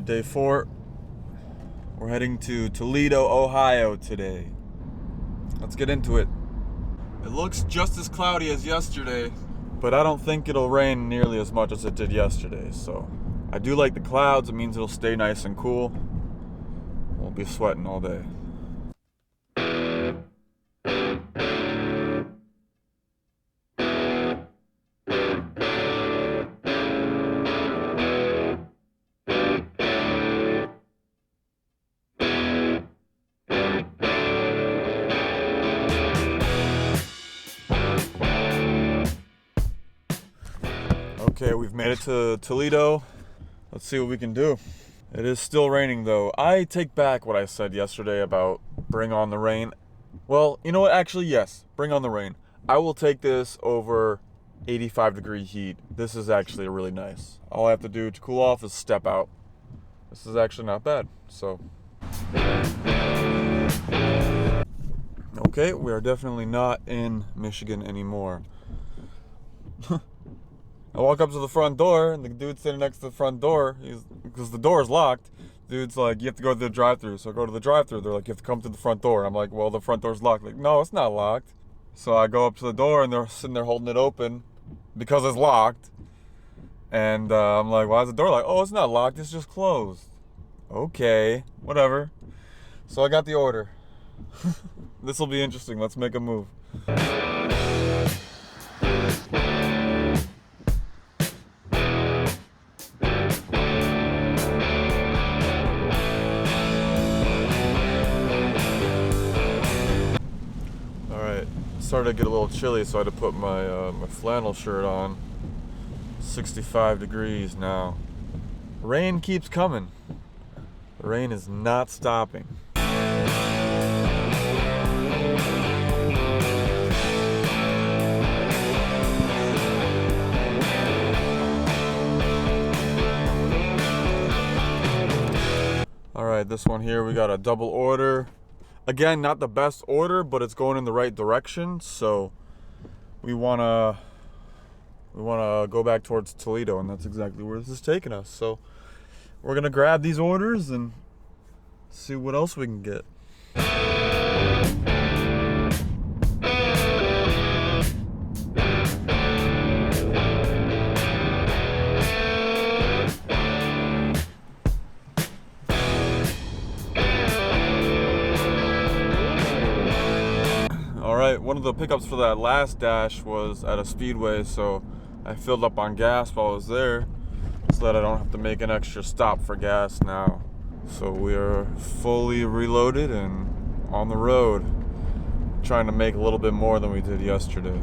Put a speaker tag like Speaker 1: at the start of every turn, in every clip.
Speaker 1: Alright, day 4. We're heading to Toledo, Ohio today. Let's get into it. It looks just as cloudy as yesterday, but I don't think it'll rain nearly as much as it did yesterday. So I do like the clouds. It means it'll stay nice and cool. Won't be sweating all day. Okay, we've made it to Toledo. Let's see what we can do. It is still raining though. I take back what I said yesterday about bring on the rain. Well, you know what? Actually, yes, bring on the rain. I will take this over 85-degree heat. This is actually really nice. All I have to do to cool off is step out. This is actually not bad, so. Okay, we are definitely not in Michigan anymore. I walk up to the front door, and the dude sitting next to the front door, because the door is locked, dude's like, you have to go to the drive-thru. So I go to the drive-thru. They're like, you have to come to the front door. I'm like, well, the front door's locked. Like, no, it's not locked. So I go up to the door, and they're sitting there holding it open because it's locked. And I'm like, why is the door locked? Oh, it's not locked. It's just closed. Okay, whatever. So I got the order. This will be interesting. Let's make a move. Started to get a little chilly, so I had to put my my flannel shirt on. 65 degrees now. Rain keeps coming. The rain is not stopping. Alright, this one here, we got a double order. Again, not the best order, but it's going in the right direction. So we wanna go back towards Toledo, and that's exactly where this is taking us. So we're gonna grab these orders and see what else we can get. One of the pickups for that last dash was at a speedway, so I filled up on gas while I was there so that I don't have to make an extra stop for gas now. So we are fully reloaded and on the road, trying to make a little bit more than we did yesterday.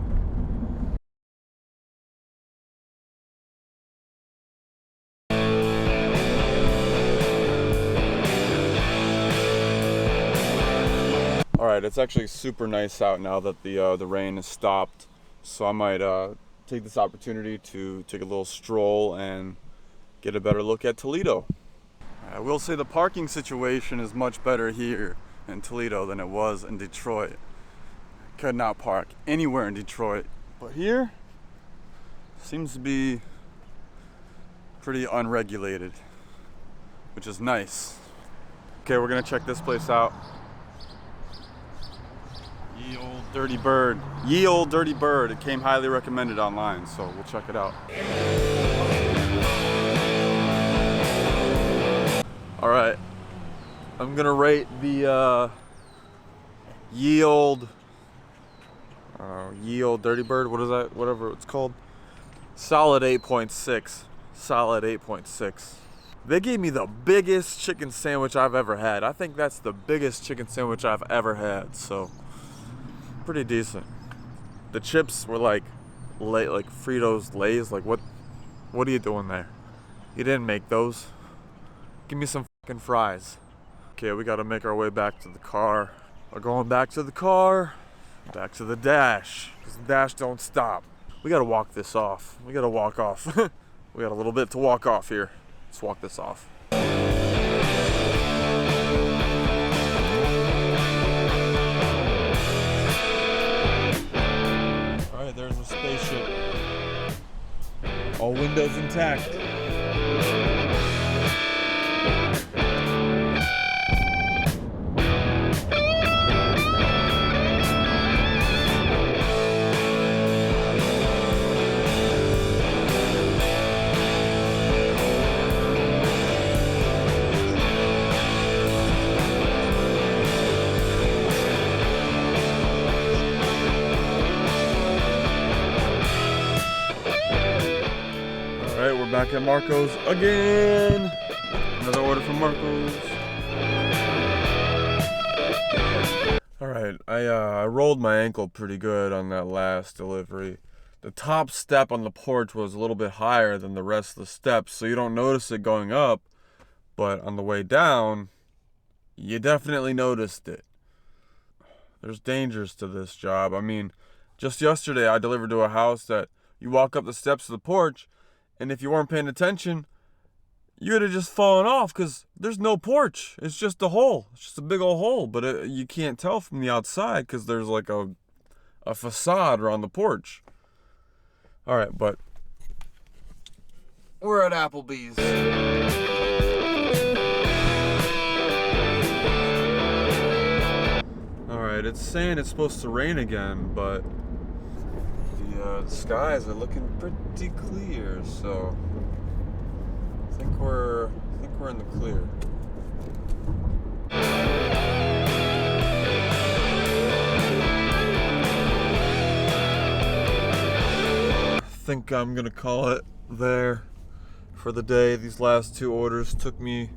Speaker 1: Alright, it's actually super nice out now that the rain has stopped, so I might take this opportunity to take a little stroll and get a better look at Toledo. I will say the parking situation is much better here in Toledo than it was in Detroit. I could not park anywhere in Detroit, but here seems to be pretty unregulated, which is nice. Okay, we're gonna check this place out. Ye Olde Dirty Bird. Ye Olde Dirty Bird. It came highly recommended online, so we'll check it out. Alright. I'm gonna rate the Ye Olde Dirty Bird. What is that? Whatever it's called. Solid 8.6. Solid 8.6. They gave me the biggest chicken sandwich I've ever had. I think that's the biggest chicken sandwich I've ever had, so pretty decent. The chips were like Fritos Lays. Like what are you doing there? You didn't make those. Give me some fucking fries. Okay, we gotta make our way back to the car. We're going back to the car, back to the dash, because the dash don't stop. We gotta walk this off. We gotta walk off. We got a little bit to walk off here. Let's walk this off. There's a spaceship. All windows intact. back at Marco's again. Another order from Marco's. Alright, I rolled my ankle pretty good on that last delivery. The top step on the porch was a little bit higher than the rest of the steps, so you don't notice it going up, but on the way down, you definitely noticed it. There's dangers to this job. I mean, just yesterday I delivered to a house that you walk up the steps of the porch, and if you weren't paying attention, you would have just fallen off because there's no porch. It's just a hole. It's just a big old hole, but you can't tell from the outside because there's like a facade around the porch. All right, but we're at Applebee's. All right, it's saying it's supposed to rain again, but the skies are looking pretty clear, so I think we're in the clear. I think I'm gonna call it there for the day. These last two orders took me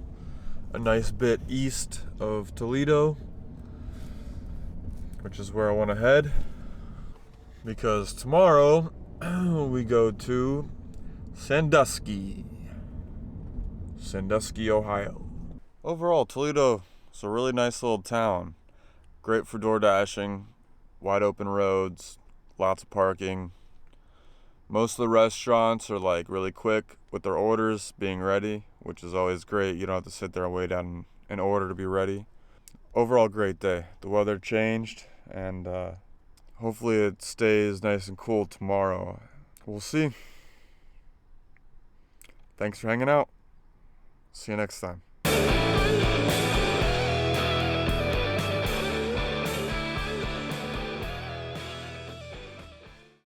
Speaker 1: a nice bit east of Toledo, which is where I want to head, because tomorrow we go to Sandusky, Ohio. Overall, Toledo is a really nice little town. Great for door dashing, wide open roads, lots of parking. Most of the restaurants are like really quick with their orders being ready, which is always great. You don't have to sit there and wait on an order to be ready. Overall, great day. The weather changed, and hopefully it stays nice and cool tomorrow. We'll see. Thanks for hanging out. See you next time.